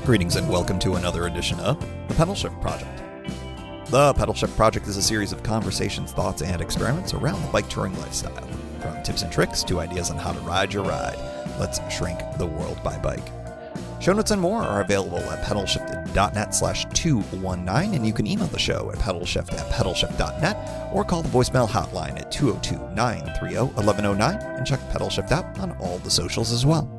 Greetings and welcome to another edition of The Pedal Shift Project. The Pedal Shift Project is a series of conversations, thoughts, and experiments around the bike touring lifestyle. From tips and tricks to ideas on how to ride your ride, let's shrink the world by bike. Show notes and more are available at pedalshift.net/219, and you can email the show at pedalshift@pedalshift.net or call the voicemail hotline at 202-930-1109 and check Pedal Shift out on all the socials as well.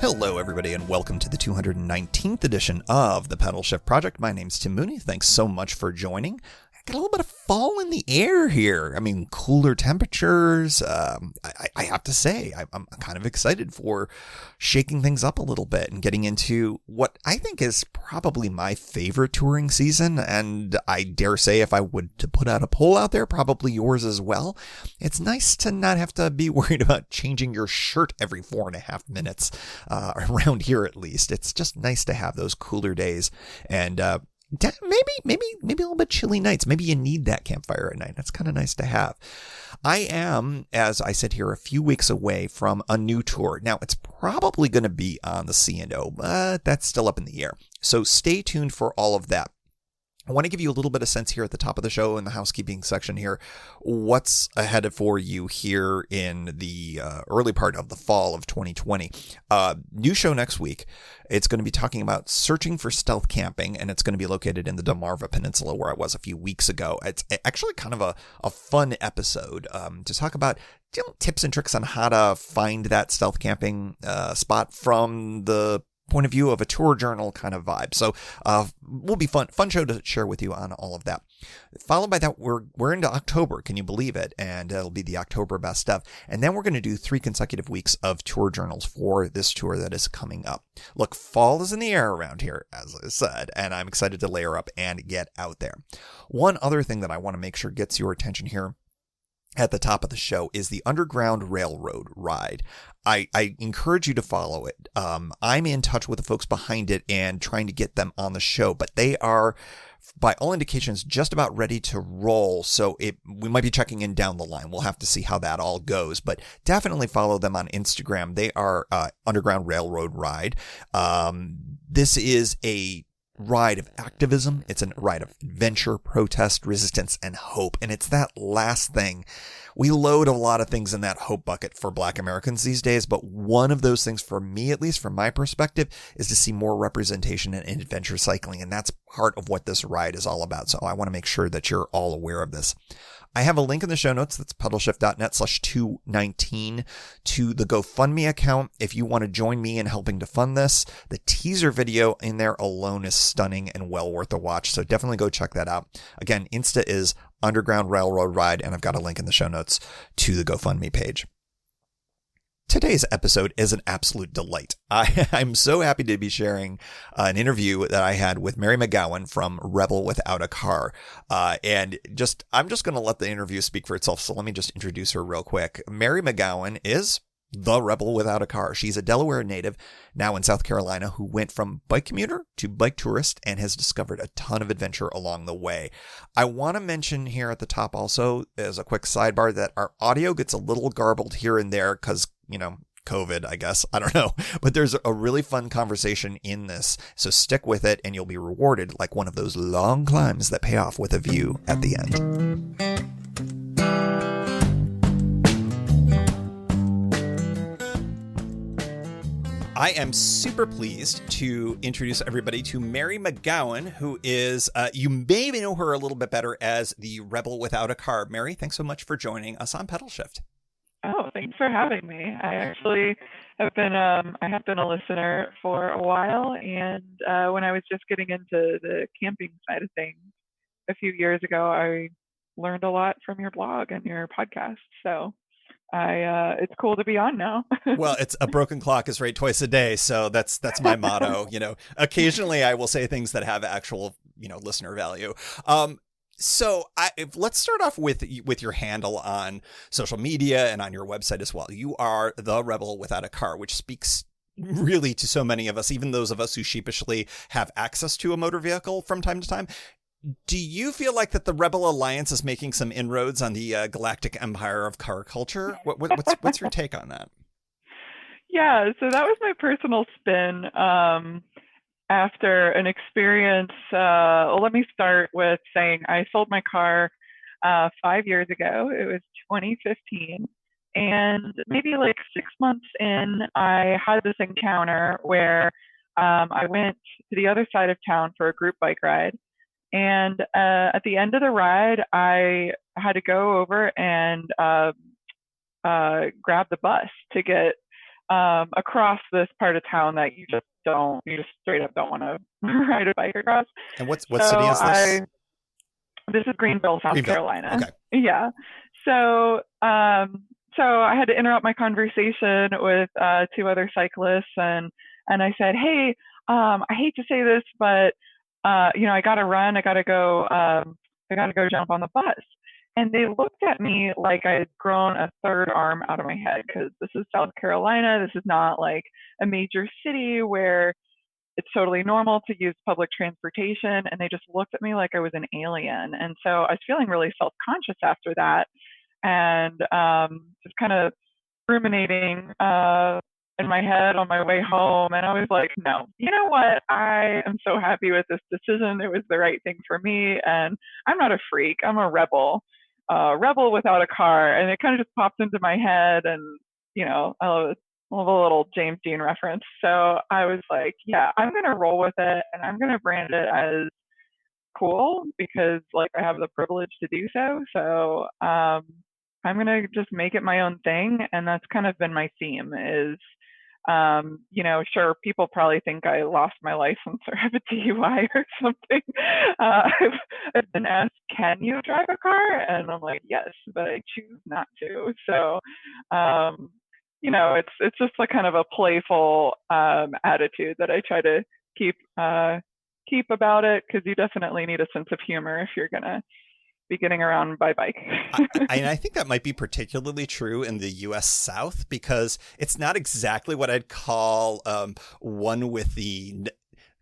Hello, everybody, and welcome to the 219th edition of the Pedal Shift Project. My name's Tim Mooney. Thanks so much for joining. I got a little bit of fall in the air here. I mean, cooler temperatures. I have to say, I'm kind of excited for shaking things up a little bit and getting into what I think is probably my favorite touring season. And I dare say, if I would to put out a poll out there, probably yours as well. It's nice to not have to be worried about changing your shirt every 4.5 minutes, around here at least. It's just nice to have those cooler days and maybe a little bit chilly nights. Maybe you need that campfire at night. That's kind of nice to have. I am, as I said here, a few weeks away from a new tour. Now, it's probably going to be on the C&O, but that's still up in the air. So stay tuned for all of that. I want to give you a little bit of sense here at the top of the show in the housekeeping section here, what's ahead for you here in the early part of the fall of 2020. New show next week. It's going to be talking about searching for stealth camping, and it's going to be located in the Delaware Peninsula where I was a few weeks ago. It's actually kind of a fun episode to talk about tips and tricks on how to find that stealth camping spot from the point of view of a tour journal kind of vibe. So will be fun show to share with you on all of that. Followed by that, we're into October. Can you believe it? And it'll be the October best of. And then we're going to do 3 consecutive weeks of tour journals for this tour that is coming up. Look, fall is in the air around here, as I said, and I'm excited to layer up and get out there. One other thing that I want to make sure gets your attention here at the top of the show is the Underground Railroad ride. I encourage you to follow it. I'm in touch with the folks behind it and trying to get them on the show, but they are, by all indications, just about ready to roll. So we might be checking in down the line. We'll have to see how that all goes, but definitely follow them on Instagram. They are Underground Railroad Ride. This is a ride of activism. It's a ride of adventure, protest, resistance, and hope. And it's that last thing. We load a lot of things in that hope bucket for Black Americans these days, but one of those things, for me at least, from my perspective, is to see more representation in adventure cycling. And that's part of what this ride is all about. So I want to make sure that you're all aware of this. I have a link in the show notes. That's pedalshift.net/219 to the GoFundMe account. If you want to join me in helping to fund this, the teaser video in there alone is stunning and well worth a watch. So definitely go check that out. Again, Insta is Underground Railroad Ride, and I've got a link in the show notes to the GoFundMe page. Today's episode is an absolute delight. I'm so happy to be sharing an interview that I had with Mary McGowan from Rebel Without a Car. I'm just going to let the interview speak for itself. So let me just introduce her real quick. Mary McGowan is the Rebel Without a Car. She's a Delaware native, now in South Carolina, who went from bike commuter to bike tourist and has discovered a ton of adventure along the way. I want to mention here at the top also, as a quick sidebar, that our audio gets a little garbled here and there because, COVID, I guess. I don't know. But there's a really fun conversation in this. So stick with it and you'll be rewarded like one of those long climbs that pay off with a view at the end. I am super pleased to introduce everybody to Mary McGowan, who is, you may know her a little bit better as the Rebel Without a Car. Mary, thanks so much for joining us on Pedal Shift. Oh, thanks for having me. I actually have been a listener for a while, and when I was just getting into the camping side of things a few years ago, I learned a lot from your blog and your podcast. So it's cool to be on now. Well, it's a broken clock is right twice a day. So that's my motto. Occasionally I will say things that have actual, listener value. So let's start off with your handle on social media and on your website as well. You are the Rebel Without a Car, which speaks really to so many of us, even those of us who sheepishly have access to a motor vehicle from time to time. Do you feel like that the Rebel Alliance is making some inroads on the galactic empire of car culture? What's your take on that? Yeah, so that was my personal spin. After an experience, well, let me start with saying I sold my car 5 years ago. It was 2015. And maybe like 6 months in, I had this encounter where I went to the other side of town for a group bike ride. And at the end of the ride, I had to go over and grab the bus to get across this part of town that you just straight up don't want to ride a bike across. And what So city is this? this is Greenville, South Greenville. Carolina. Okay. Yeah. So, so I had to interrupt my conversation with two other cyclists, and I said, "Hey, I hate to say this, but I got to run. I got to go jump on the bus." And they looked at me like I had grown a third arm out of my head because this is South Carolina. This is not like a major city where it's totally normal to use public transportation. And they just looked at me like I was an alien. And so I was feeling really self conscious after that, and just kind of ruminating in my head on my way home. And I was like, no, you know what? I am so happy with this decision. It was the right thing for me. And I'm not a freak, I'm a rebel. Rebel without a car. And it kind of just popped into my head. And, I love a little James Dean reference. So I was like, yeah, I'm going to roll with it and I'm going to brand it as cool because like I have the privilege to do so. So I'm gonna just make it my own thing, and that's kind of been my theme. Is sure, people probably think I lost my license or have a DUI or something. I've been asked, "Can you drive a car?" And I'm like, "Yes, but I choose not to." So it's just like kind of a playful attitude that I try to keep keep about it because you definitely need a sense of humor if you're gonna be getting around by bike. I think that might be particularly true in the U.S. South because it's not exactly what I'd call one with the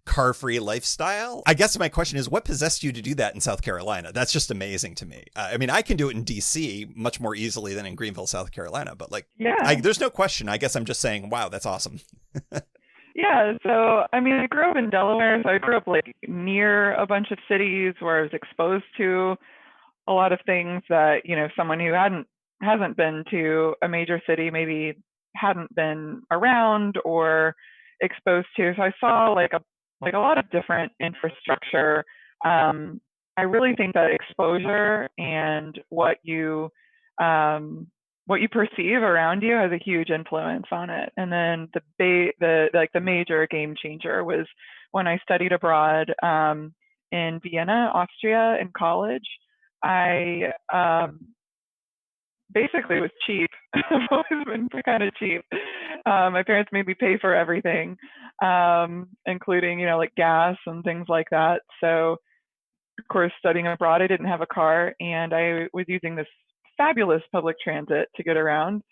car-free lifestyle. I guess my question is, what possessed you to do that in South Carolina? That's just amazing to me. I mean, I can do it in D.C. much more easily than in Greenville, South Carolina, but yeah, there's no question. I guess I'm just saying, wow, that's awesome. yeah. So I mean, I grew up in Delaware, so I grew up like near a bunch of cities where I was exposed to a lot of things that someone who hasn't been to a major city maybe hadn't been around or exposed to. So I saw like a lot of different infrastructure. I really think that exposure and what you perceive around you has a huge influence on it. And then the major game changer was when I studied abroad in Vienna, Austria, in college. I basically was cheap. I've always been kind of cheap. My parents made me pay for everything, including like gas and things like that. So of course, studying abroad, I didn't have a car, and I was using this fabulous public transit to get around.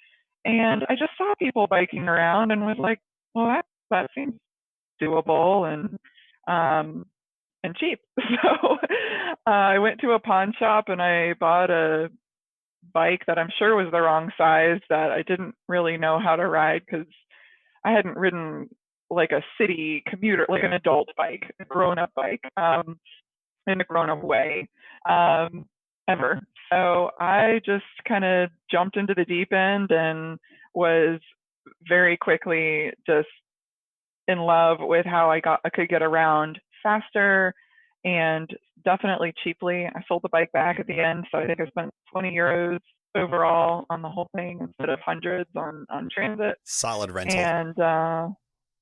And I just saw people biking around and was like, well, that seems doable and cheap. So I went to a pawn shop and I bought a bike that I'm sure was the wrong size that I didn't really know how to ride because I hadn't ridden like a city commuter, like an adult bike, a grown up bike, in a grown up way, ever. So I just kind of jumped into the deep end and was very quickly just in love with how I could get around faster and definitely cheaply. I sold the bike back at the end, so I think I spent 20 euros overall on the whole thing instead of hundreds on transit. Solid rental. And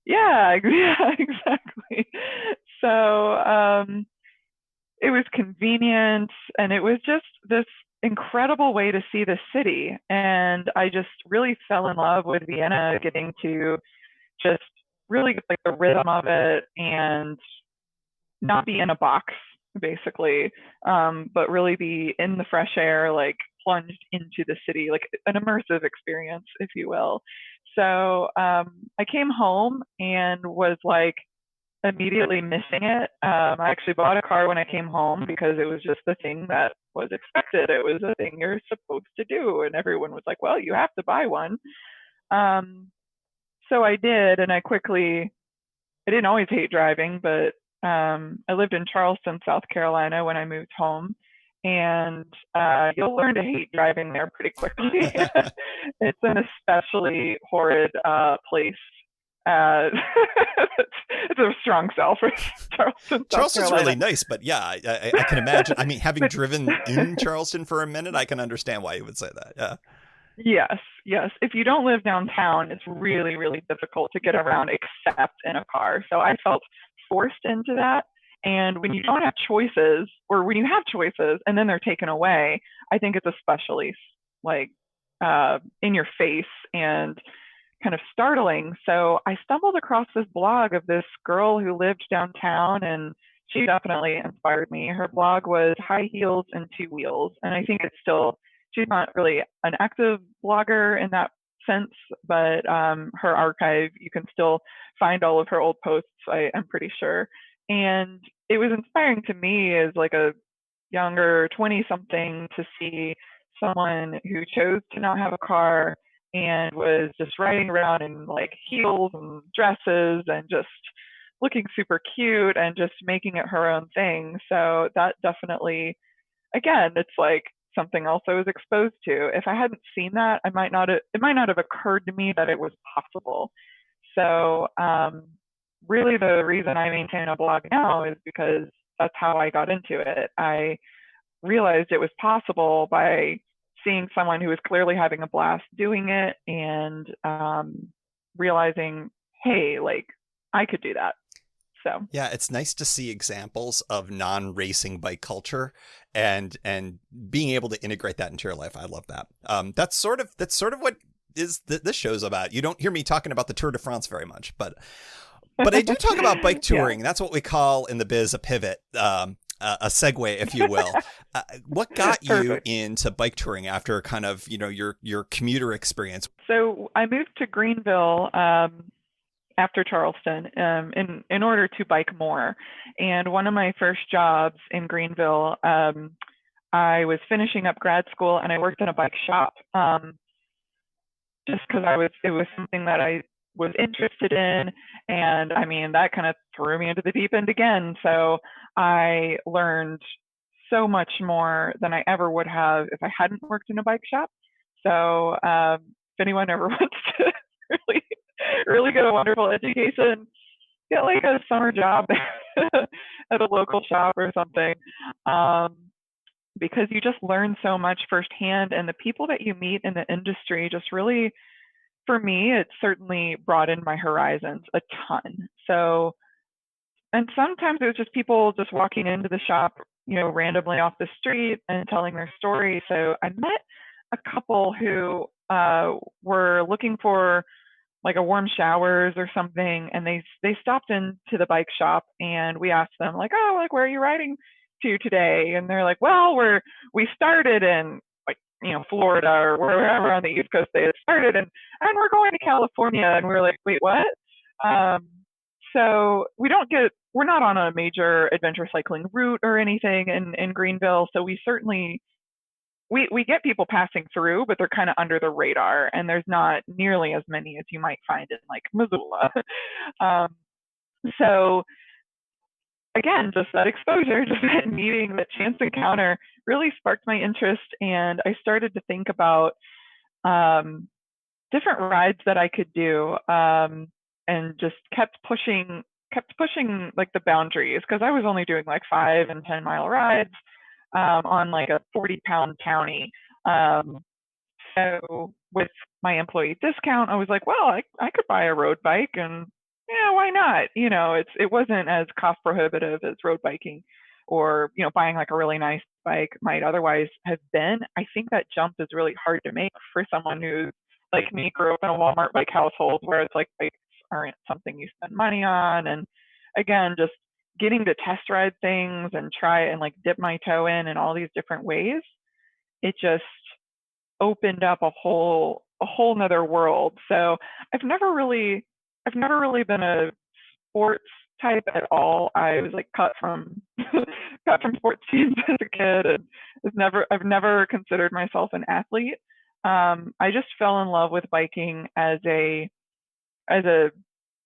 yeah, yeah, exactly. So it was convenient, and it was just this incredible way to see the city. And I just really fell in love with Vienna, getting to just really get like the rhythm of it and not be in a box basically, but really be in the fresh air, like plunged into the city, like an immersive experience, if you will. So I came home and was like immediately missing it. I actually bought a car when I came home because it was just the thing that was expected. It was a thing you're supposed to do, and everyone was like, "Well, you have to buy one." Um, So I did, and I didn't always hate driving, but I lived in Charleston, South Carolina when I moved home. And you'll learn to hate driving there pretty quickly. It's an especially horrid place. Uh, it's a strong sell for Charleston, South Charleston's Carolina. really nice, but yeah, I can imagine. I mean, having driven in Charleston for a minute, I can understand why you would say that. Yeah. Yes, yes. If you don't live downtown, it's really, really difficult to get around except in a car. So I felt forced into that. And when you don't have choices, or when you have choices and then they're taken away, I think it's especially like in your face and kind of startling. So I stumbled across this blog of this girl who lived downtown, and she definitely inspired me. Her blog was High Heels and Two Wheels. And I think it's still, she's not really an active blogger in that sense, but her archive, you can still find all of her old posts, I'm pretty sure. And it was inspiring to me as like a younger 20 something to see someone who chose to not have a car and was just riding around in like heels and dresses and just looking super cute and just making it her own thing. So that definitely, again, it's like something else I was exposed to. If I hadn't seen that, it might not have occurred to me that it was possible. So really the reason I maintain a blog now is because that's how I got into it. I realized it was possible by seeing someone who was clearly having a blast doing it, and realizing, hey, like I could do that. So Yeah, it's nice to see examples of non-racing bike culture and being able to integrate that into your life. I love that. That's sort of what this show's about. You don't hear me talking about the Tour de France very much, but I do talk about bike touring. yeah. That's what we call in the biz a pivot, a segue, if you will. What got you Perfect. into bike touring after kind of your commuter experience? So I moved to Greenville after Charleston in order to bike more. And one of my first jobs in Greenville, I was finishing up grad school and I worked in a bike shop, just because it was something that I was interested in. And I mean, that kind of threw me into the deep end again. So I learned so much more than I ever would have if I hadn't worked in a bike shop. So if anyone ever wants to really, really get a wonderful education, get like a summer job at a local shop or something. Um, because you just learn so much firsthand, and the people that you meet in the industry just really, for me, it certainly broadened my horizons a ton. So, and sometimes it was just people just walking into the shop, randomly off the street and telling their story. So I met a couple who were looking for like a warm showers or something, and they stopped into the bike shop, and we asked them like, oh, like where are you riding to today? And they're like, well, we started in like Florida or wherever on the East Coast they had started, and we're going to California. And we were like, wait, what? um so we're not on a major adventure cycling route or anything in Greenville, so we certainly we get people passing through, but they're kind of under the radar, and there's not nearly as many as you might find in like Missoula. um, so again, just that exposure, just that meeting, that chance encounter really sparked my interest, and I started to think about um, different rides that I could do, and just kept pushing like the boundaries, because I was only doing like 5 and 10 mile rides on like a 40-pound townie. Um, so with my employee discount, I was like, well, I could buy a road bike, and yeah, why not? It wasn't as cost prohibitive as road biking, or buying like a really nice bike might otherwise have been. I think that jump is really hard to make for someone who, like me, grew up in a Walmart bike household, where it's like bikes aren't something you spend money on. And again, just getting to test ride things and try and like dip my toe in all these different ways, it just opened up a whole nother world. So I've never really I've never really been a sports type at all. I was like cut from cut from sports teams as a kid, and I've never considered myself an athlete. I just fell in love with biking as a as a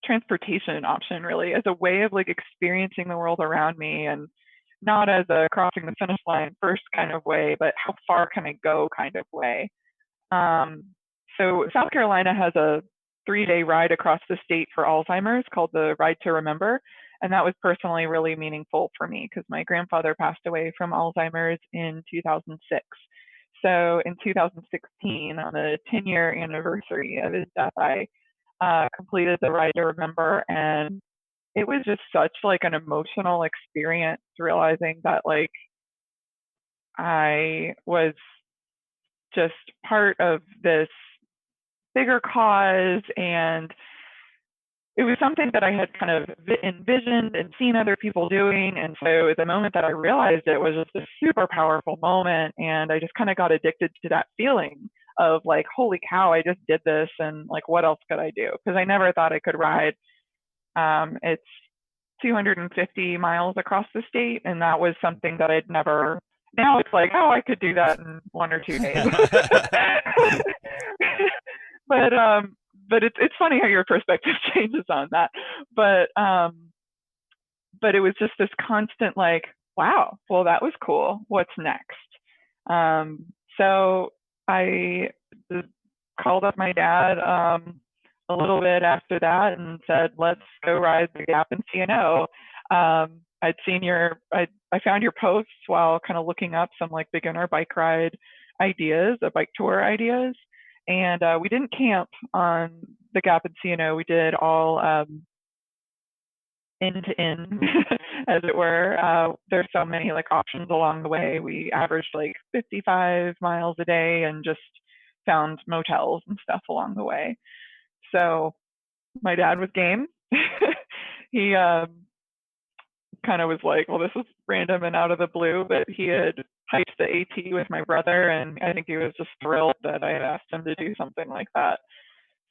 transportation option, really, as a way of like experiencing the world around me, and not as a crossing the finish line first kind of way, but how far can I go kind of way. Um, so South Carolina has a 3-day ride across the state for Alzheimer's called the Ride to Remember. And that was personally really meaningful for me because my grandfather passed away from Alzheimer's in 2006. So in 2016, on the 10-year anniversary of his death, I completed the Ride to Remember, and it was just such like an emotional experience realizing that like I was just part of this bigger cause, and it was something that I had kind of envisioned and seen other people doing. And so the moment that I realized it was just a super powerful moment, and I just kind of got addicted to that feeling of like, holy cow, I just did this, and like what else could I do? Because I never thought I could ride. It's 250 miles across the state, and that was something that I'd never. Now it's like, oh, I could do that in 1 or 2 days. But it's funny how your perspective changes on that. But it was just this constant like, wow, well that was cool. What's next? So I called up my dad a little bit after that and said, let's go ride the Gap in C&O. I found your posts while kind of looking up some like beginner bike ride ideas, bike tour ideas. And we didn't camp on the Gap in C&O. We did all end to end, as it were. There's so many like options along the way. We averaged like 55 miles a day and just found motels and stuff along the way. So my dad was game. He kind of was like, well, this is random and out of the blue, but he had hiked the AT with my brother, and I think he was just thrilled that I had asked him to do something like that.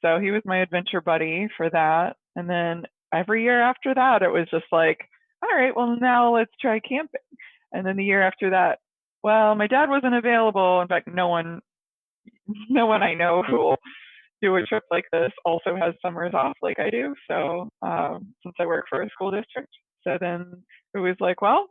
So he was my adventure buddy for that. And then every year after that, it was just like, all right, well, now let's try camping. And then the year after that, well, my dad wasn't available. In fact, no one I know who will do a trip like this also has summers off like I do. So since I work for a school district, so then it was like, well,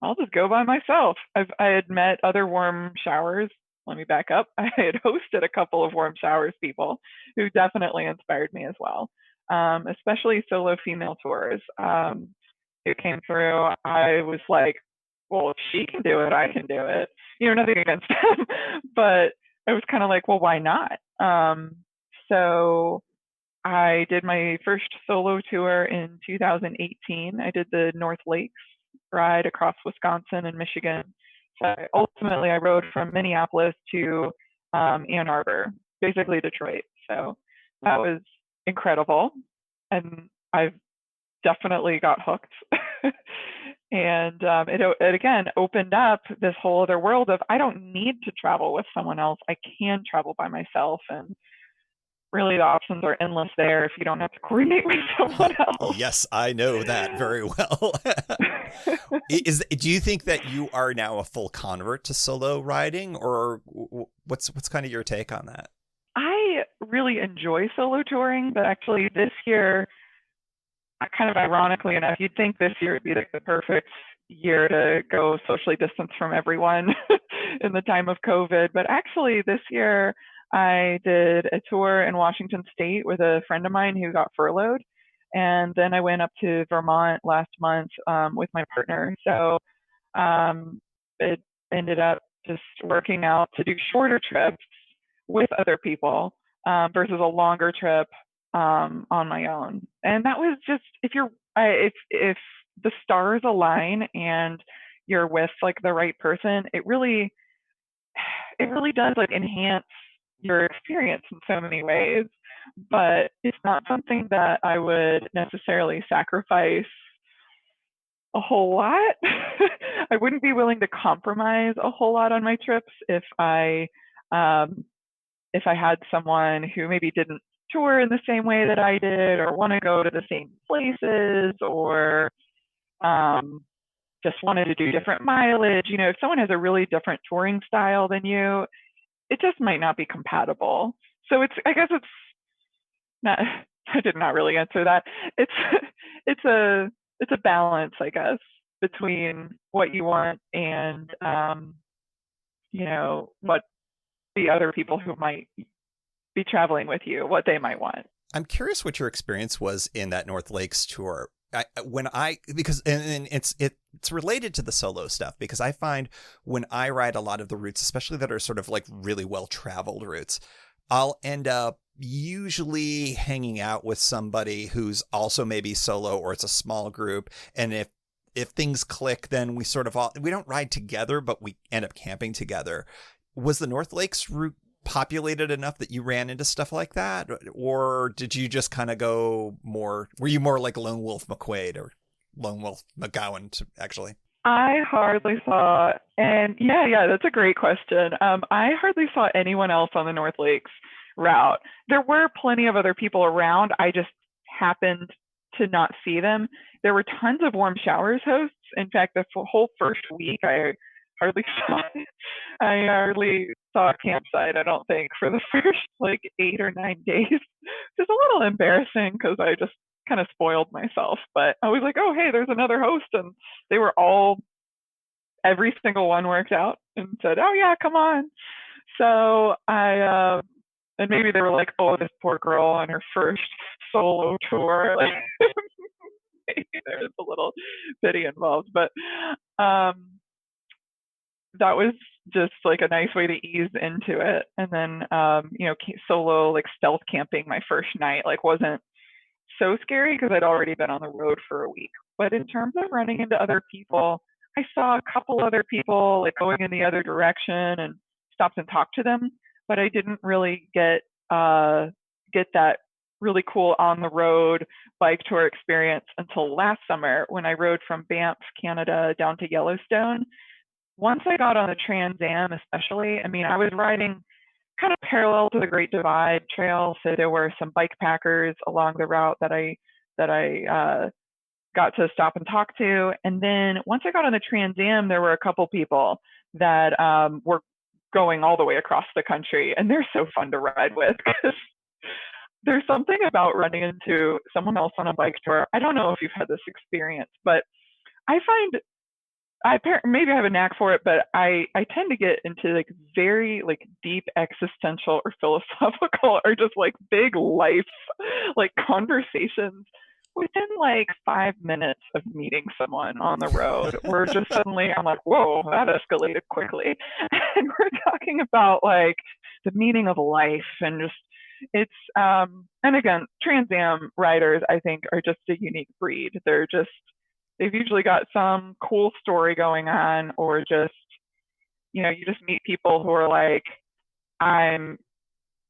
I'll just go by myself. I had met other warm showers. Let me back up. I had hosted a couple of warm showers people who definitely inspired me as well, especially solo female tours. Who came through. I was like, well, if she can do it, I can do it. Nothing against them, but I was kind of like, well, why not? So I did my first solo tour in 2018. I did the North Lakes ride across Wisconsin and Michigan. So ultimately, I rode from Minneapolis to Ann Arbor, basically Detroit. So that was incredible. And I've definitely got hooked. And it again opened up this whole other world of I don't need to travel with someone else. I can travel by myself, and really the options are endless there if you don't have to coordinate with someone else. Yes, I know that very well. Do you think that you are now a full convert to solo riding, or what's kind of your take on that? I really enjoy solo touring, but actually this year, kind of ironically enough, you'd think this year would be like the perfect year to go socially distance from everyone in the time of COVID. But actually this year I did a tour in Washington State with a friend of mine who got furloughed. And then I went up to Vermont last month with my partner. So it ended up just working out to do shorter trips with other people versus a longer trip on my own. And that was just if the stars align and you're with like the right person, it really does like enhance your experience in so many ways. But it's not something that I would necessarily sacrifice a whole lot. I wouldn't be willing to compromise a whole lot on my trips if I had someone who maybe didn't tour in the same way that I did, or want to go to the same places, or just wanted to do different mileage. If someone has a really different touring style than you, it just might not be compatible. So I guess it's not, I did not really answer that. It's it's a it's a balance, I guess, between what you want and what the other people who might be traveling with you, what they might want. I'm curious what your experience was in that North Lakes tour. Because and it's related to the solo stuff, because I find when I ride a lot of the routes, especially that are sort of like really well traveled routes, I'll end up usually hanging out with somebody who's also maybe solo, or it's a small group. And if things click, then we don't ride together, but we end up camping together. Was the North Lakes route populated enough that you ran into stuff like that, or did you just kind of were you more like Lone Wolf McQuaid or Lone Wolf McGowan actually? I hardly saw, and yeah, that's a great question. I hardly saw anyone else on the North Lakes route. There were plenty of other people around. I just happened to not see them. There were tons of warm showers hosts. In fact, the whole first week, hardly saw I hardly saw a campsite, I don't think, for the first like 8 or 9 days. It's a little embarrassing because I just kind of spoiled myself. But I was like, oh, hey, there's another host. And they were every single one worked out and said, oh, yeah, come on. So and maybe they were like, oh, this poor girl on her first solo tour. Like, maybe there's a little pity involved. But that was just like a nice way to ease into it. And then, solo, like stealth camping my first night, like wasn't so scary because I'd already been on the road for a week. But in terms of running into other people, I saw a couple other people like going in the other direction and stopped and talked to them. But I didn't really get that really cool on the road bike tour experience until last summer when I rode from Banff, Canada down to Yellowstone. Once I got on the Trans Am, especially, I mean, I was riding kind of parallel to the Great Divide Trail, so there were some bike packers along the route that I got to stop and talk to. And then once I got on the Trans Am, there were a couple people that were going all the way across the country, and they're so fun to ride with because there's something about running into someone else on a bike tour. I don't know if you've had this experience, but I find maybe I have a knack for it, but I tend to get into like very like deep existential or philosophical or just like big life like conversations within like 5 minutes of meeting someone on the road. We're just suddenly, I'm like, whoa, that escalated quickly. And we're talking about like the meaning of life and just it's and again, Trans Am riders I think are just a unique breed. They've usually got some cool story going on, or just, you just meet people who are like, I'm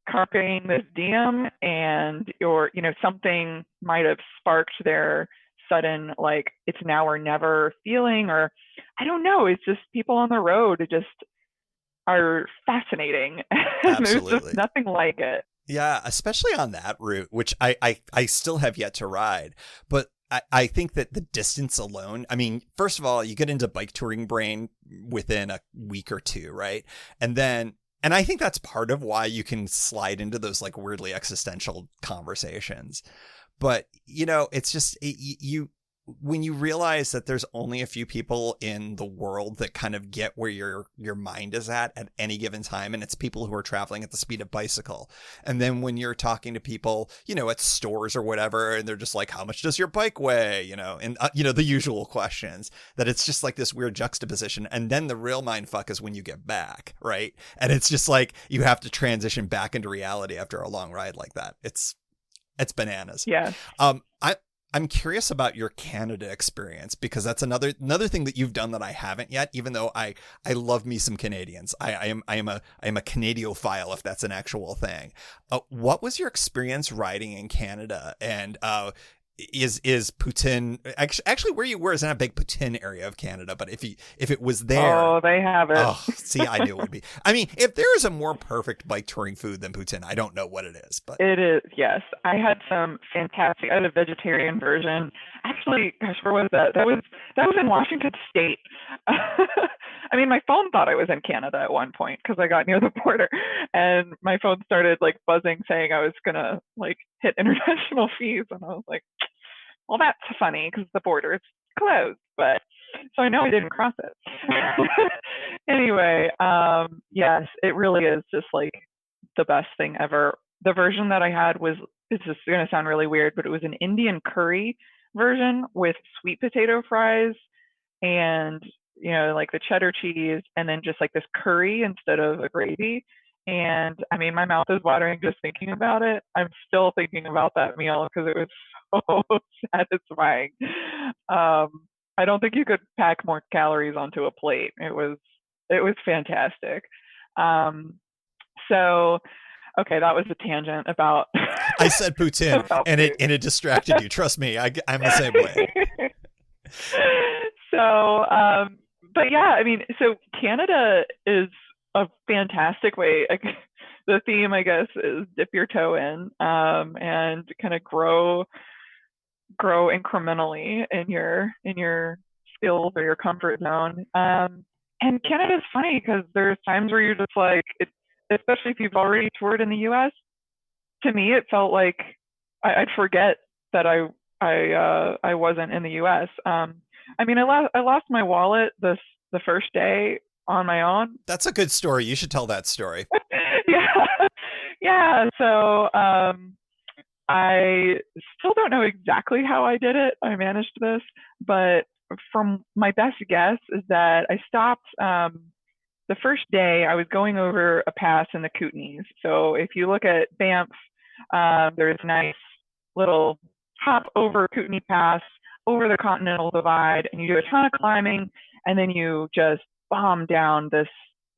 carping this diem, and something might have sparked their sudden, like, it's now or never feeling, or I don't know. It's just people on the road just are fascinating. There's just nothing like it. Yeah, especially on that route, which I still have yet to ride. But I think that the distance alone, I mean, first of all, you get into bike touring brain within a week or two, right? And I think that's part of why you can slide into those like weirdly existential conversations. But, it's just when you realize that there's only a few people in the world that kind of get where your mind is at any given time, and it's people who are traveling at the speed of bicycle. And then when you're talking to people, at stores or whatever, and they're just like, how much does your bike weigh? And the usual questions, that it's just like this weird juxtaposition. And then the real mind fuck is when you get back, right? And it's just like you have to transition back into reality after a long ride like that. It's bananas. Yeah. I'm curious about your Canada experience, because that's another thing that you've done that I haven't yet, even though I love me some Canadians. I am a Canadiophile, if that's an actual thing. What was your experience riding in Canada? And is Poutine actually where you were is not a big Poutine area of Canada, but if it was there, they have it. Oh, see, I knew it would be. I mean, if there is a more perfect bike touring food than Poutine, I don't know what it is, but it is. Yes, I had some fantastic. I had a vegetarian version. Actually, gosh, where was that? That was in Washington State. I mean, my phone thought I was in Canada at one point because I got near the border, and my phone started like buzzing saying I was gonna like hit international fees. And I was like, well, that's funny because the border is closed, but so I know I didn't cross it. Anyway, yes, it really is just like the best thing ever. The version that I had was, it's just going to sound really weird, but it was an Indian curry version with sweet potato fries and, like the cheddar cheese and then just like this curry instead of a gravy. And I mean, my mouth is watering just thinking about it. I'm still thinking about that meal because it was so satisfying. I don't think you could pack more calories onto a plate. It was fantastic. Um, so okay, that was a tangent about. I said poutine, about and food. it distracted you. Trust me, I'm the same way. So, but yeah, I mean, so Canada is a fantastic way. The theme, I guess, is dip your toe in, and kind of grow incrementally in your skills or your comfort zone. And Canada's funny because there's times where you're just like, especially if you've already toured in the U.S. To me, it felt like I'd forget that I wasn't in the U.S. I mean, I lost my wallet the first day on my own. That's a good story. You should tell that story. Yeah. So I still don't know exactly how I did it. I managed this, but from my best guess is that I stopped. The first day I was going over a pass in the Kootenays. So if you look at Banff, there's a nice little hop over Kootenay Pass, over the Continental Divide, and you do a ton of climbing, and then you just bomb down this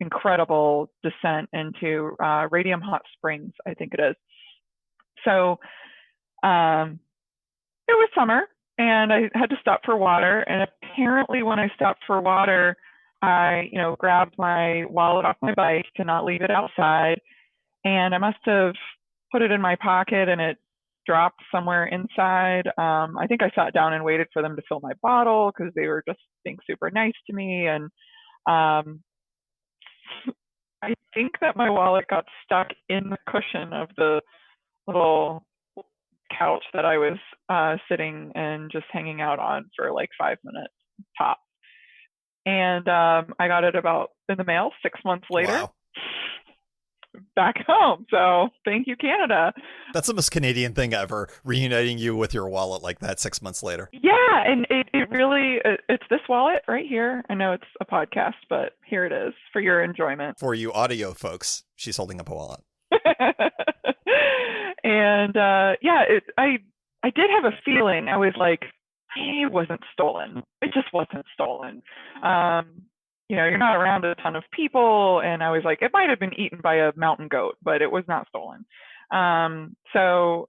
incredible descent into Radium Hot Springs, I think it is. So it was summer, and I had to stop for water. And apparently, when I stopped for water, I, grabbed my wallet off my bike to not leave it outside, and I must have put it in my pocket, and it dropped somewhere inside. I think I sat down and waited for them to fill my bottle because they were just being super nice to me. And I think that my wallet got stuck in the cushion of the little couch that I was sitting and just hanging out on for like 5 minutes top. And I got it in the mail 6 months later. Wow. Back home. So thank you, Canada. That's the most Canadian thing ever, reuniting you with your wallet like that 6 months later. Yeah, and it really, it's this wallet right here. I know it's a podcast, but here it is for your enjoyment. For you audio folks, she's holding up a wallet. And yeah, I did have a feeling. I was like, it wasn't stolen. It just wasn't stolen. You're not around a ton of people. And I was like, it might have been eaten by a mountain goat, but it was not stolen. So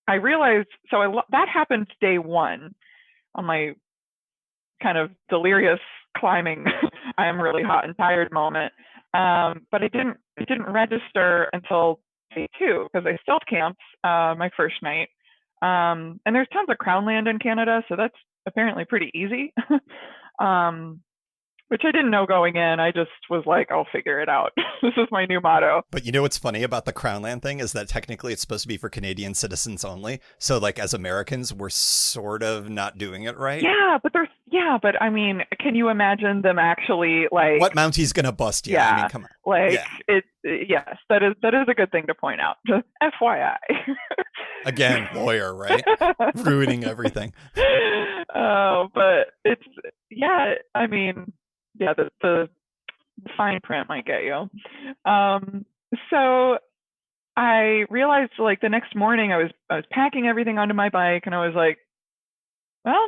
I realized, that happened day one on my kind of delirious climbing, I am really hot and tired moment. But it didn't register until day two because I stealth camped my first night. And there's tons of crown land in Canada, so that's apparently pretty easy. Which I didn't know going in. I just was like, I'll figure it out. This is my new motto. But you know what's funny about the Crown Land thing is that technically it's supposed to be for Canadian citizens only. So like as Americans, we're sort of not doing it right. Yeah, but I mean, can you imagine them actually like what Mountie's gonna bust you? Yeah, I mean, come on. Like yes, that is a good thing to point out. Just FYI. Again, lawyer, right? Ruining everything. Oh, but it's I mean, yeah, the fine print might get you. So I realized like the next morning I was packing everything onto my bike, and I was like, well,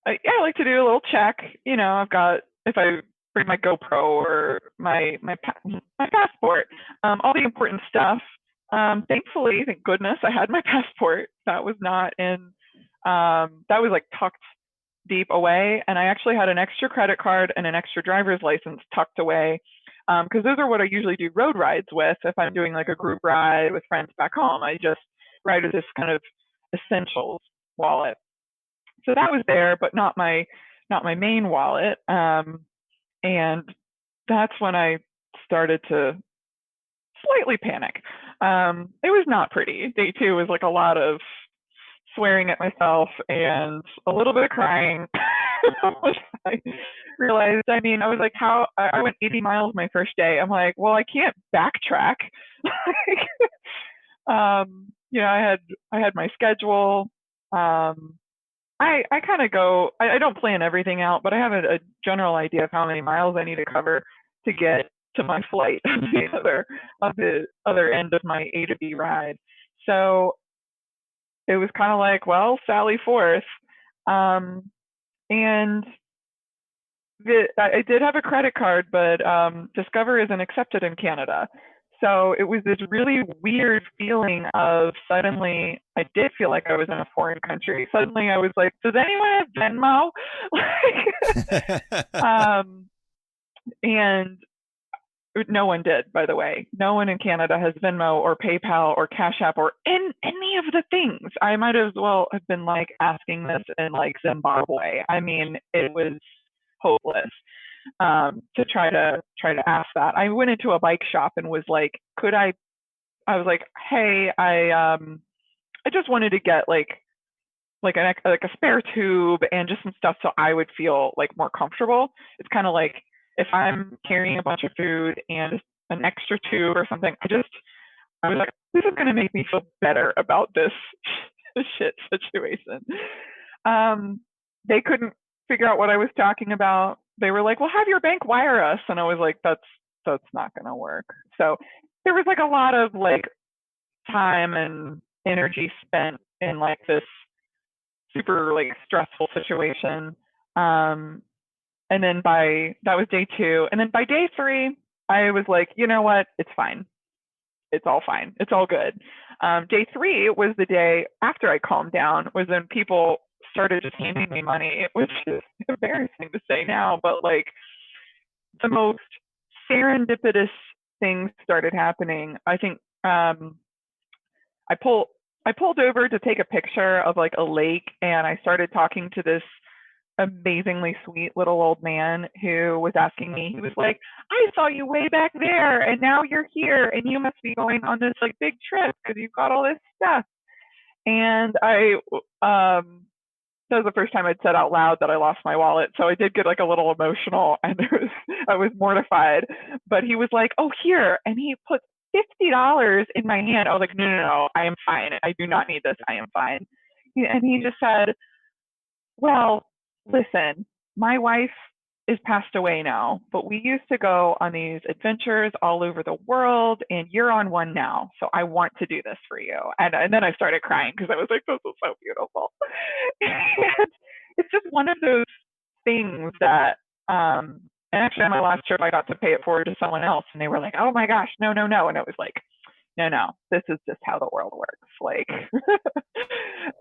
I like to do a little check. I've got, if I bring my GoPro or my passport, all the important stuff. Thankfully, thank goodness, I had my passport. That was not in. That was like tucked deep away, and I actually had an extra credit card and an extra driver's license tucked away, because those are what I usually do road rides with. If I'm doing like a group ride with friends back home, I just ride with this kind of essentials wallet. So that was there, but not my main wallet. And that's when I started to slightly panic. It was not pretty. Day two was like a lot of swearing at myself and a little bit of crying. I realized, I mean, I was like, I went 80 miles my first day. I'm like, well, I can't backtrack. I had my schedule. I kind of go, I don't plan everything out, but I have a general idea of how many miles I need to cover to get to my flight on the other end of my A to B ride. So it was kind of like, well, Sally forth. And I did have a credit card, but Discover isn't accepted in Canada. So it was this really weird feeling of suddenly, I did feel like I was in a foreign country. Suddenly I was like, does anyone have Venmo? And no one did, by the way. No one in Canada has Venmo or PayPal or Cash App or any of the things. I might as well have been like asking this in like Zimbabwe. I mean, it was hopeless to try to ask that. I went into a bike shop and was like, I was like, hey, I just wanted to get like a spare tube and just some stuff so I would feel like more comfortable. It's kind of like if I'm carrying a bunch of food and an extra tube or something, I was like, this is going to make me feel better about this shit situation. They couldn't figure out what I was talking about. They were like, well, have your bank wire us. And I was like, that's not going to work. So there was like a lot of like time and energy spent in like this super like stressful situation. And then that was day two. And then by day three, I was like, you know what? It's fine. It's all fine. It's all good. Day three was the day after I calmed down, was when people started just handing me money, which is embarrassing to say now, but like the most serendipitous things started happening. I think I pulled over to take a picture of like a lake, and I started talking to this amazingly sweet little old man who was asking me, he was like, I saw you way back there and now you're here and you must be going on this like big trip because you've got all this stuff. And that was the first time I'd said out loud that I lost my wallet. So I did get like a little emotional and I was mortified, but he was like, oh, here. And he put $50 in my hand. I was like, no, I am fine. I do not need this. I am fine. And he just said, well, listen, my wife is passed away now, but we used to go on these adventures all over the world and you're on one now. So I want to do this for you. And then I started crying because I was like, this is so beautiful. And it's just one of those things that, and actually on my last trip, I got to pay it forward to someone else and they were like, oh my gosh, no. And it was like, no, this is just how the world works. Like,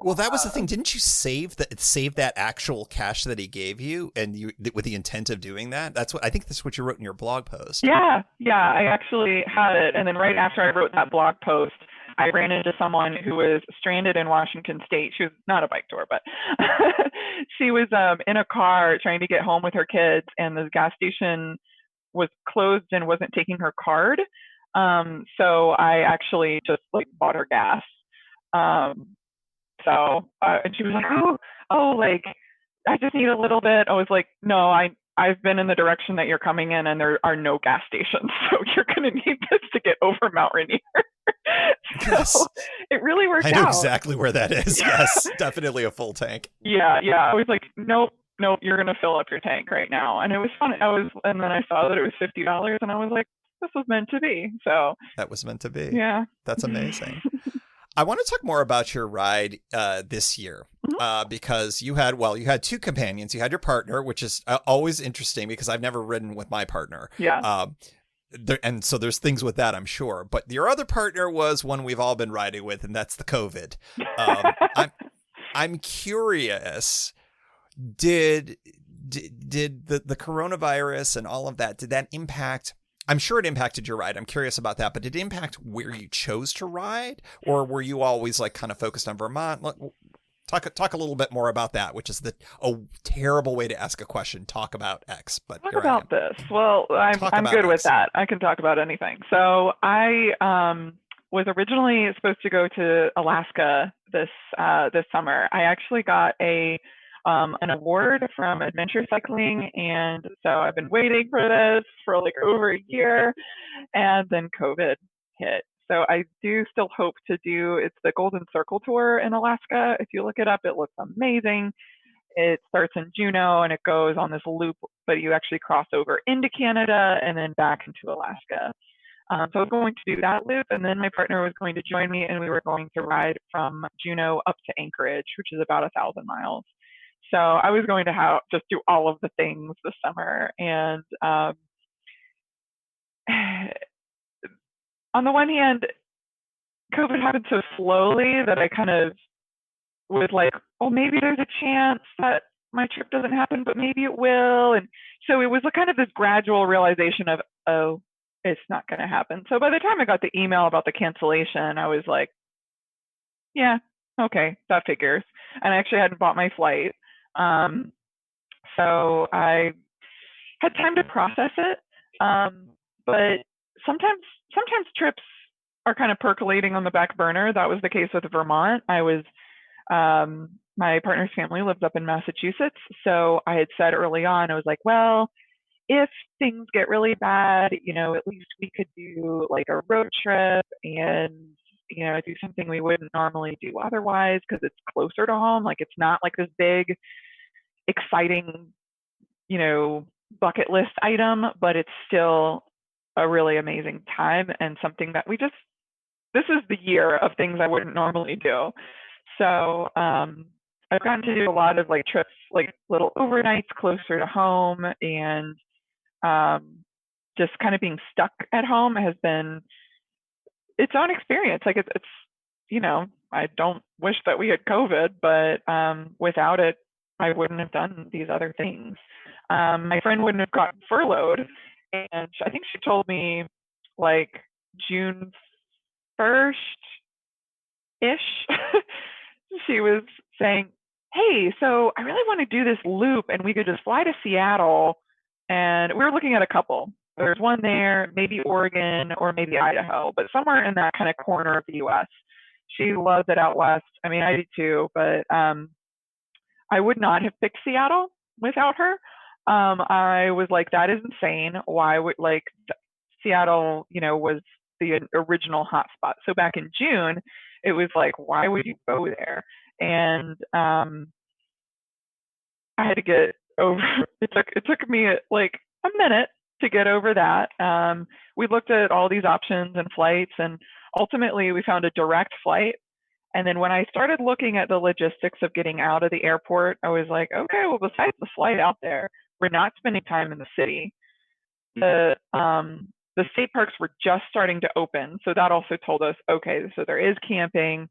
well, that was the thing. Didn't you save that actual cash that he gave you, and you with the intent of doing that? I think that's what you wrote in your blog post. Yeah, I actually had it, and then right after I wrote that blog post, I ran into someone who was stranded in Washington State. She was not a bike tour, but she was in a car trying to get home with her kids, and the gas station was closed and wasn't taking her card. So I actually just like bought her gas. And she was like, oh, like I just need a little bit. I was like, no, I've been in the direction that you're coming in and there are no gas stations. So you're going to need this to get over Mount Rainier. So it really worked out. I know exactly where that is. Yes, definitely a full tank. Yeah. I was like, nope, you're going to fill up your tank right now. And it was fun. And then I saw that it was $50 and I was like, this was meant to be. So that was meant to be. Yeah. That's amazing. I want to talk more about your ride this year because you had two companions. You had your partner, which is always interesting because I've never ridden with my partner. Yeah. And so there's things with that, I'm sure. But your other partner was one we've all been riding with, and that's the COVID. I'm curious, did the coronavirus and all of that, did that impact? I'm sure it impacted your ride. I'm curious about that. But did it impact where you chose to ride? Or were you always like kind of focused on Vermont? Talk a little bit more about that, which is a terrible way to ask a question. Talk about X. But talk about this. Well, I'm good with that. I can talk about anything. So I was originally supposed to go to Alaska this summer. I actually got an award from adventure cycling, and so I've been waiting for this for like over a year, and then COVID hit. So I do still hope to do, it's the Golden Circle Tour in Alaska. If you look it up, it looks amazing. It starts in Juneau and it goes on this loop, but you actually cross over into Canada and then back into Alaska. So I was going to do that loop, and then my partner was going to join me, and we were going to ride from Juneau up to Anchorage, which is about 1,000 miles. So I was going to just do all of the things this summer. And on the one hand, COVID happened so slowly that I kind of was like, oh, maybe there's a chance that my trip doesn't happen, but maybe it will. And so it was kind of this gradual realization of, oh, it's not going to happen. So by the time I got the email about the cancellation, I was like, yeah, okay, that figures. And I actually hadn't bought my flight. So I had time to process it. But sometimes trips are kind of percolating on the back burner. That was the case with Vermont. My partner's family lives up in Massachusetts. So I had said early on, I was like, well, if things get really bad, at least we could do like a road trip and, do something we wouldn't normally do otherwise because it's closer to home. Like it's not like this big, exciting, bucket list item, but it's still a really amazing time and something that this is the year of things I wouldn't normally do. So I've gotten to do a lot of like trips, like little overnights closer to home, and just kind of being stuck at home has been its own experience. Like it's I don't wish that we had COVID, but without it, I wouldn't have done these other things. My friend wouldn't have gotten furloughed, and I think she told me like June 1st ish. She was saying, hey, so I really want to do this loop and we could just fly to Seattle. And we were looking at a couple. There's one there, maybe Oregon or maybe Idaho, but somewhere in that kind of corner of the US. She loves it out west. I mean, I do too, but I would not have picked Seattle without her. I was like, that is insane. Why would Seattle, was the original hotspot. So back in June, it was like, why would you go there? And I had to get over. It took me like a minute to get over that. We looked at all these options and flights, and ultimately we found a direct flight. And then when I started looking at the logistics of getting out of the airport, I was like, okay, well, besides the flight out there, we're not spending time in the city. The state parks were just starting to open. So that also told us, okay, so there is camping.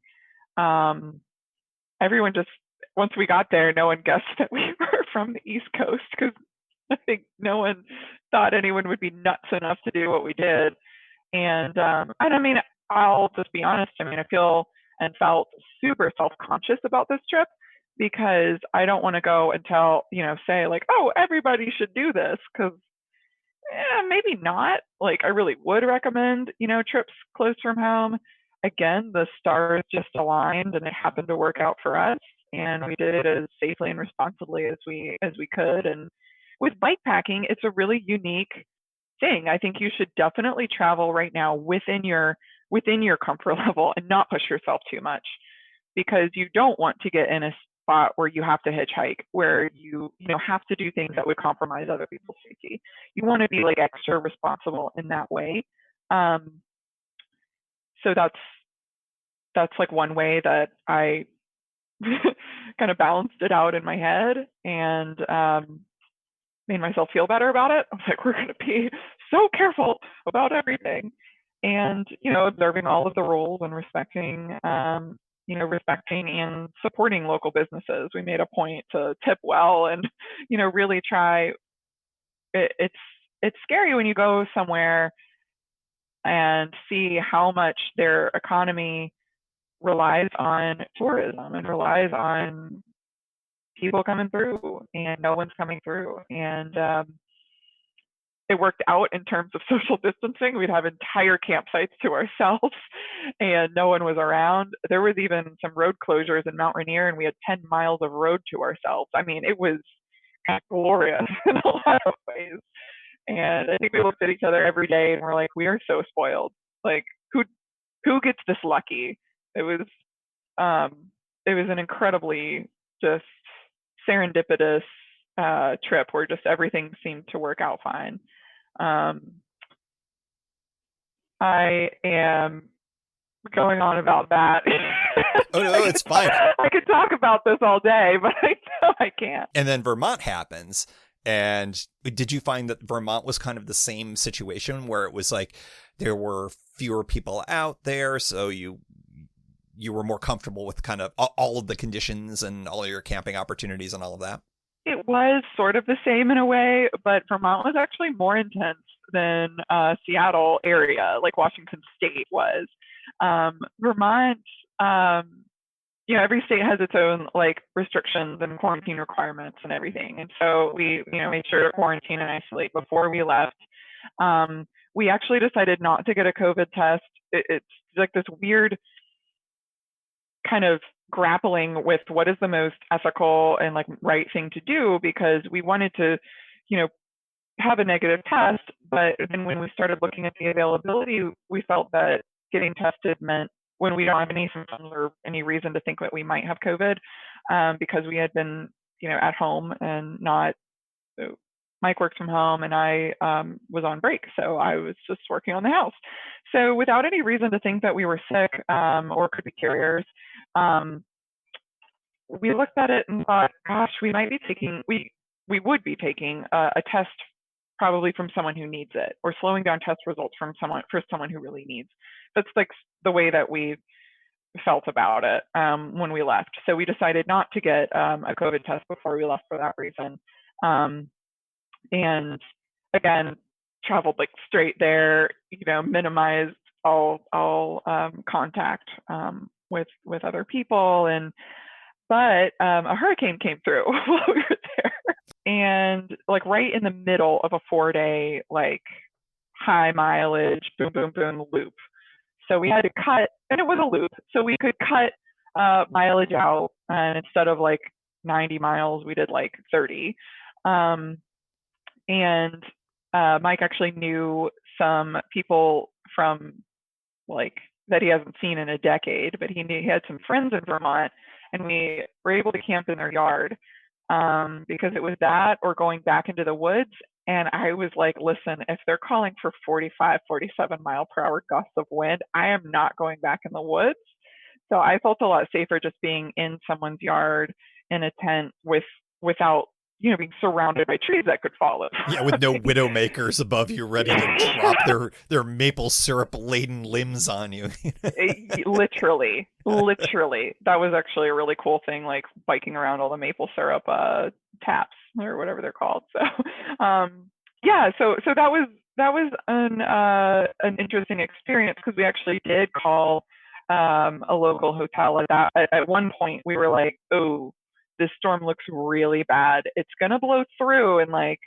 Everyone just, once we got there, no one guessed that we were from the East Coast because I think no one thought anyone would be nuts enough to do what we did. And I mean, I'll just be honest. I mean, I feel and felt super self-conscious about this trip because I don't want to go and tell, say like, oh, everybody should do this, because maybe not. Like, I really would recommend, trips close from home. Again, the stars just aligned and it happened to work out for us. And we did it as safely and responsibly as we could. And with bike packing, it's a really unique thing. I think you should definitely travel right now within your comfort level and not push yourself too much, because you don't want to get in a spot where you have to hitchhike, where you have to do things that would compromise other people's safety. You want to be like extra responsible in that way. So that's like one way that I kind of balanced it out in my head and made myself feel better about it. I was like, we're going to be so careful about everything, and observing all of the rules and respecting and supporting local businesses. We made a point to tip well and really try. It's scary when you go somewhere and see how much their economy relies on tourism and relies on people coming through, and no one's coming through. And it worked out in terms of social distancing. We'd have entire campsites to ourselves and no one was around. There was even some road closures in Mount Rainier and we had 10 miles of road to ourselves. I mean, it was glorious in a lot of ways. And I think we looked at each other every day and we're like, we are so spoiled. Like, who gets this lucky? It was an incredibly just serendipitous trip where just everything seemed to work out fine. I am going on about that. Oh no, it's fine. I could talk about this all day, but I know I can't. And then Vermont happens. And did you find that Vermont was kind of the same situation where it was like there were fewer people out there, so you were more comfortable with kind of all of the conditions and all of your camping opportunities and all of that? It was sort of the same in a way, but Vermont was actually more intense than Seattle area, like Washington State was. Vermont, every state has its own like restrictions and quarantine requirements and everything. And so we, made sure to quarantine and isolate before we left. We actually decided not to get a COVID test. It's like this weird kind of grappling with what is the most ethical and like right thing to do, because we wanted to, have a negative test. But then when we started looking at the availability, we felt that getting tested meant when we don't have any symptoms or any reason to think that we might have COVID, because we had been, at home and not, so Mike worked from home and I was on break. So I was just working on the house. So without any reason to think that we were sick or could be carriers, we looked at it and thought, gosh, we would be taking a test probably from someone who needs it, or slowing down test results for someone who really needs. That's like the way that we felt about it when we left. So we decided not to get a COVID test before we left for that reason. And again, traveled like straight there, minimized all contact with other people. But a hurricane came through while we were there. And like right in the middle of a 4-day, like high mileage, boom, boom, boom loop. So we had to cut, and it was a loop. So we could cut mileage out, and instead of like 90 miles, we did like 30. And Mike actually knew some people from like that he hasn't seen in a decade, but he knew he had some friends in Vermont, and we were able to camp in their yard because it was that or going back into the woods. And I was like, listen, if they're calling for 45, 47 mile per hour gusts of wind, I am not going back in the woods. So I felt a lot safer just being in someone's yard in a tent without, being surrounded by trees that could fall over. Yeah, with no widowmakers above you ready to drop their maple syrup laden limbs on you. Literally. That was actually a really cool thing, like biking around all the maple syrup taps or whatever they're called. So so that was an interesting experience, because we actually did call a local hotel at one point. We were like, oh, this storm looks really bad. It's going to blow through in like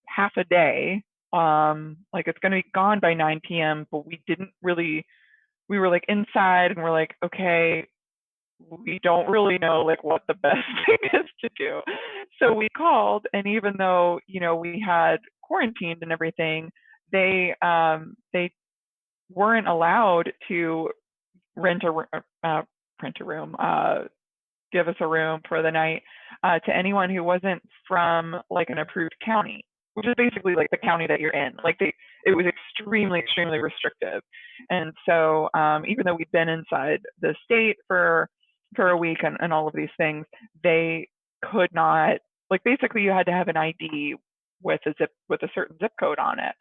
half a day. Like it's going to be gone by 9 p.m. But we were like inside and we're like, okay, we don't really know like what the best thing is to do. So we called, and even though, we had quarantined and everything, they weren't allowed to rent a room, give us a room for the night to anyone who wasn't from like an approved county, which is basically like the county that you're in. Like it was extremely, extremely restrictive. And so even though we'd been inside the state for a week and all of these things, they could not, like basically you had to have an ID with a certain zip code on it.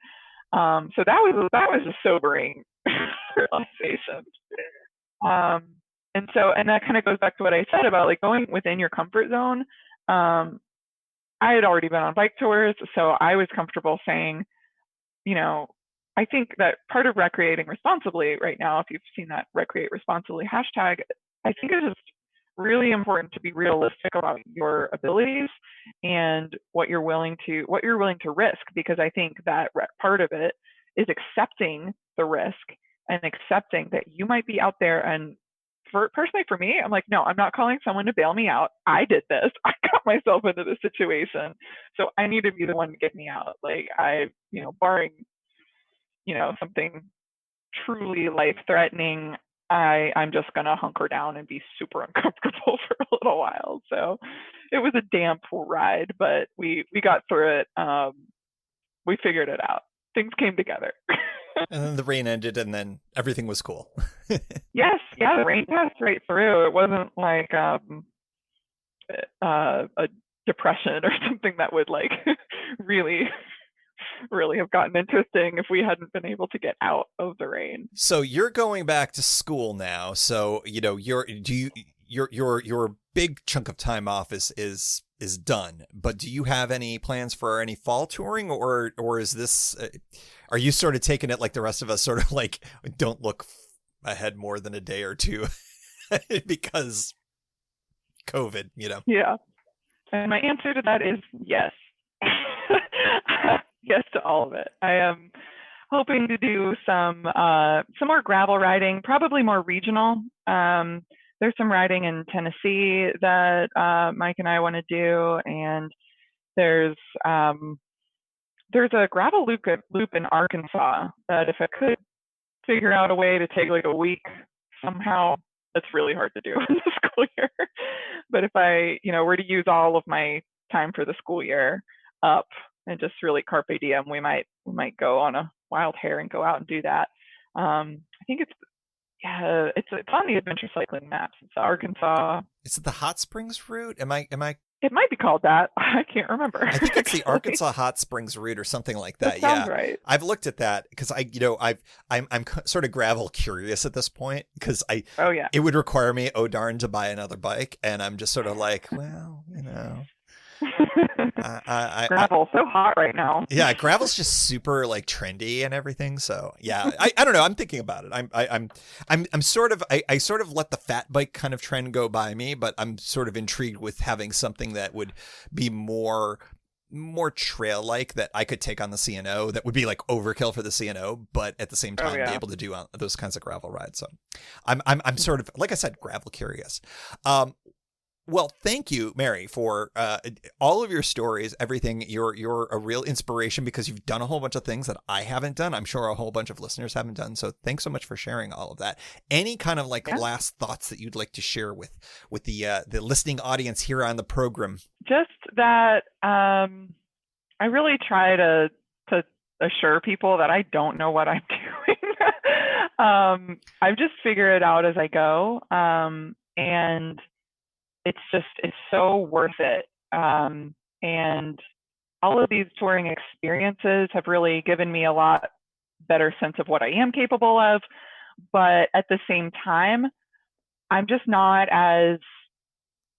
So that was a sobering realization. And that kind of goes back to what I said about like going within your comfort zone. I had already been on bike tours, so I was comfortable saying, I think that part of recreating responsibly right now, if you've seen that recreate responsibly hashtag, I think is just really important to be realistic about your abilities and what you're willing to risk, because I think that part of it is accepting the risk and accepting that you might be out there. And personally for me, I'm like, no, I'm not calling someone to bail me out. I did this. I got myself into this situation. So I need to be the one to get me out. Like barring, something truly life threatening, I'm just gonna hunker down and be super uncomfortable for a little while. So it was a damp ride, but we got through it. We figured it out. Things came together. And then the rain ended, and then everything was cool. Yes, yeah, the rain passed right through. It wasn't like a depression or something that would like really really have gotten interesting if we hadn't been able to get out of the rain. So you're going back to school now. So, your big chunk of time off is done. But do you have any plans for any fall touring, or is this are you sort of taking it like the rest of us, sort of like don't look ahead more than a day or two because COVID, Yeah. And my answer to that is yes. Yes to all of it. I am hoping to do some more gravel riding, probably more regional. There's some riding in Tennessee that Mike and I want to do, and there's a gravel loop in Arkansas that if I could figure out a way to take like a week somehow, that's really hard to do in the school year. But if I were to use all of my time for the school year up and just really carpe diem, we might go on a wild hair and go out and do that. I think it's on the adventure cycling maps. It's Arkansas. Is it the Hot Springs route? Am I? It might be called that. I can't remember. I think it's the Arkansas Hot Springs route or something like that. Sounds right. I've looked at that because I'm sort of gravel curious at this point, because it would require me, oh darn, to buy another bike, and I'm just sort of like, well, gravel's so hot right now. Yeah, gravel's just super like trendy and everything. So yeah, I don't know. I'm thinking about it. I'm sort of I sort of let the fat bike kind of trend go by me, but I'm sort of intrigued with having something that would be more trail like, that I could take on the CNO, that would be like overkill for the CNO, but at the same time be able to do those kinds of gravel rides. So I'm sort of, like I said, gravel curious. Well, thank you, Mary, for all of your stories, everything. You're a real inspiration because you've done a whole bunch of things that I haven't done. I'm sure a whole bunch of listeners haven't done. So thanks so much for sharing all of that. Any kind of last thoughts that you'd like to share with the listening audience here on the program? Just that I really try to assure people that I don't know what I'm doing. I just figure it out as I go. And it's so worth it. And all of these touring experiences have really given me a lot better sense of what I am capable of. But at the same time, I'm just not as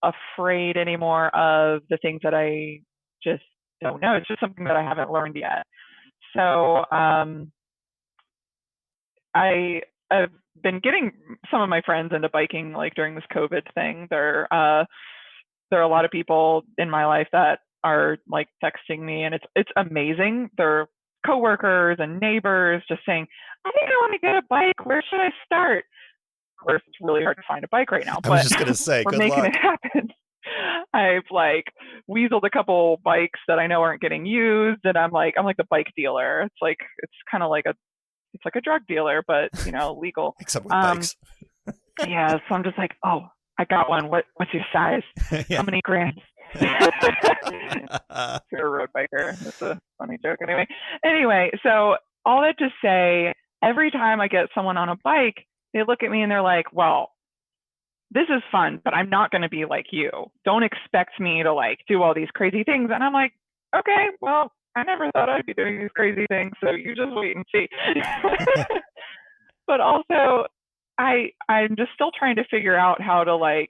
afraid anymore of the things that I just don't know. It's just something that I haven't learned yet. So I've been getting some of my friends into biking like during this COVID thing. There are a lot of people in my life that are like texting me, and it's amazing. They're coworkers and neighbors just saying, I think I want to get a bike. Where should I start? Of course, it's really hard to find a bike right now. I was just going to say, we're making it happen. I've like weaseled a couple bikes that I know aren't getting used, and I'm like the bike dealer. It's kind of like a drug dealer, but legal. Except with bikes. Yeah, so I'm just like, oh, I got one. What's your size? Yeah. How many grams? You're a road biker. That's a funny joke. Anyway, so all that to say, every time I get someone on a bike, they look at me and they're like, well, this is fun, but I'm not going to be like you. Don't expect me to like do all these crazy things. And I'm like, okay, well, I never thought I'd be doing these crazy things, so you just wait and see. But also, I'm just still trying to figure out how to like,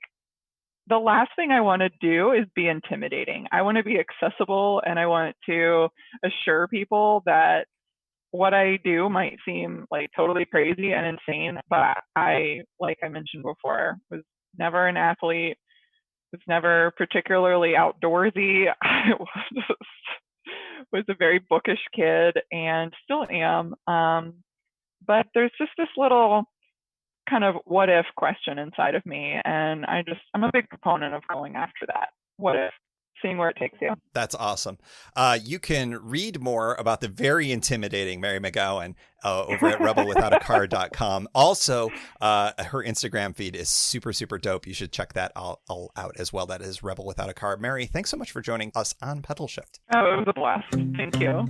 the last thing I want to do is be intimidating. I want to be accessible, and I want to assure people that what I do might seem like totally crazy and insane, but I, like I mentioned before, was never an athlete, was never particularly outdoorsy. I was a very bookish kid and still am. But there's just this little kind of what if question inside of me. And I'm a big proponent of going after that. What if? Seeing where it takes you. That's awesome. You can read more about the very intimidating Mary McGowan over at rebelwithoutacar.com. Also, her Instagram feed is super, super dope. You should check that all out as well. That is Rebel Without a Car. Mary, thanks so much for joining us on Pedal Shift. Oh, it was a blast. Thank you.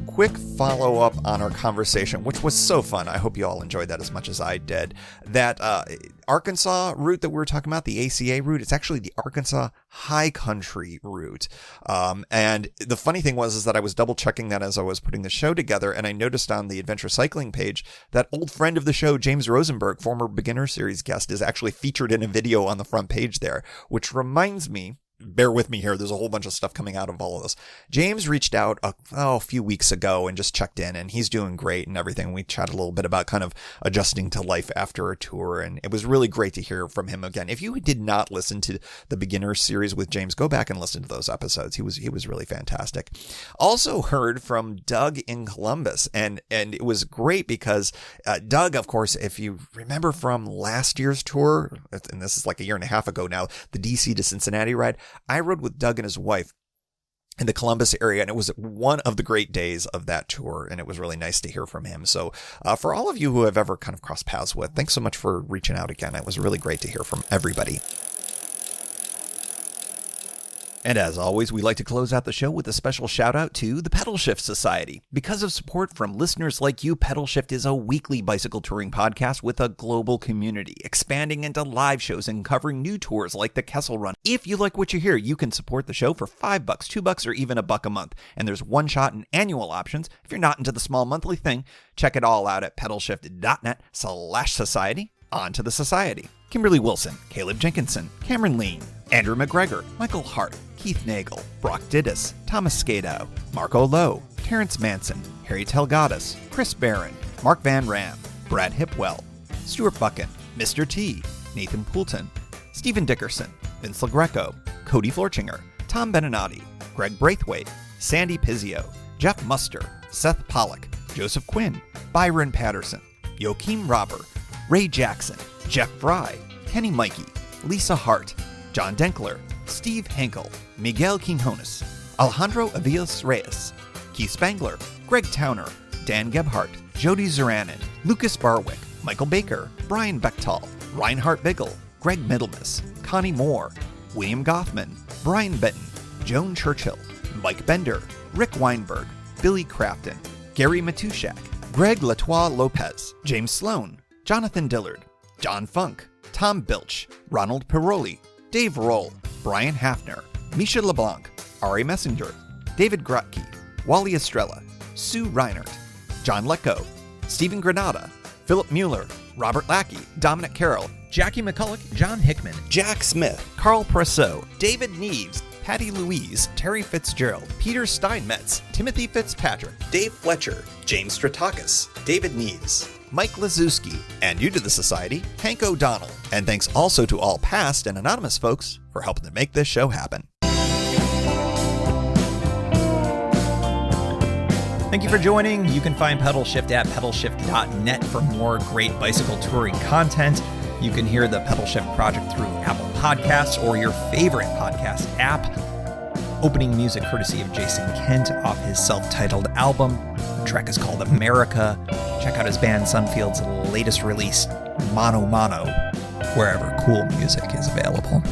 Quick follow-up on our conversation, which was so fun. I hope you all enjoyed that as much as I did. That Arkansas route that we were talking about, the ACA route, it's actually the Arkansas High Country route. And the funny thing is that I was double checking that as I was putting the show together, and I noticed on the Adventure Cycling page that old friend of the show, James Rosenberg, former Beginner Series guest, is actually featured in a video on the front page there, which reminds me, bear with me here, there's a whole bunch of stuff coming out of all of this. James reached out a few weeks ago and just checked in, and he's doing great and everything. We chatted a little bit about kind of adjusting to life after a tour, and it was really great to hear from him again. If you did not listen to the Beginner Series with James, go back and listen to those episodes. He was really fantastic. Also heard from Doug in Columbus, and it was great because Doug, of course, if you remember from last year's tour, and this is like a year and a half ago now, the DC to Cincinnati ride, I rode with Doug and his wife in the Columbus area, and it was one of the great days of that tour, and it was really nice to hear from him. So for all of you who have ever kind of crossed paths with, thanks so much for reaching out again. It was really great to hear from everybody. And as always, we like to close out the show with a special shout out to the Pedal Shift Society. Because of support from listeners like you, Pedal Shift is a weekly bicycle touring podcast with a global community, expanding into live shows and covering new tours like the Kessel Run. If you like what you hear, you can support the show for $5, $2, or even $1 a month. And there's one-shot and annual options. If you're not into the small monthly thing, check it all out at pedalshift.net/society. On to the society. Kimberly Wilson, Caleb Jenkinson, Cameron Lean, Andrew McGregor, Michael Hart, Keith Nagel, Brock Didis, Thomas Skadow, Marco Lowe, Terrence Manson, Harry Telgadas, Chris Barron, Mark Van Ram, Brad Hipwell, Stuart Buchan, Mr. T, Nathan Poulton, Stephen Dickerson, Vince LaGreco, Cody Florchinger, Tom Beninati, Greg Braithwaite, Sandy Pizzio, Jeff Muster, Seth Pollock, Joseph Quinn, Byron Patterson, Joachim Robber, Ray Jackson, Jeff Fry, Kenny Mikey, Lisa Hart, John Denkler, Steve Henkel, Miguel Quinones, Alejandro Aviles Reyes, Keith Spangler, Greg Towner, Dan Gebhardt, Jody Zeranin, Lucas Barwick, Michael Baker, Brian Bechtal, Reinhard Biggle, Greg Middlemas, Connie Moore, William Goffman, Brian Benton, Joan Churchill, Mike Bender, Rick Weinberg, Billy Crafton, Gary Matushak, Greg Latois Lopez, James Sloan, Jonathan Dillard, John Funk, Tom Bilch, Ronald Piroli, Dave Roll, Brian Hafner, Misha LeBlanc, Ari Messenger, David Grotke, Wally Estrella, Sue Reinert, John Letko, Stephen Granada, Philip Mueller, Robert Lackey, Dominic Carroll, Jackie McCulloch, John Hickman, Jack Smith, Carl Presseau, David Neves, Patty Louise, Terry Fitzgerald, Peter Steinmetz, Timothy Fitzpatrick, Dave Fletcher, James Stratakis, David Neves, Mike Lazewski, and new to the society, Hank O'Donnell. And thanks also to all past and anonymous folks for helping to make this show happen. Thank you for joining. You can find Pedal Shift at pedalshift.net for more great bicycle touring content. You can hear the Pedal Shift project through Apple Podcasts or your favorite podcast app. Opening music courtesy of Jason Kent off his self-titled album. The track is called America. Check out his band Sunfield's latest release, Mono Mono, wherever cool music is available.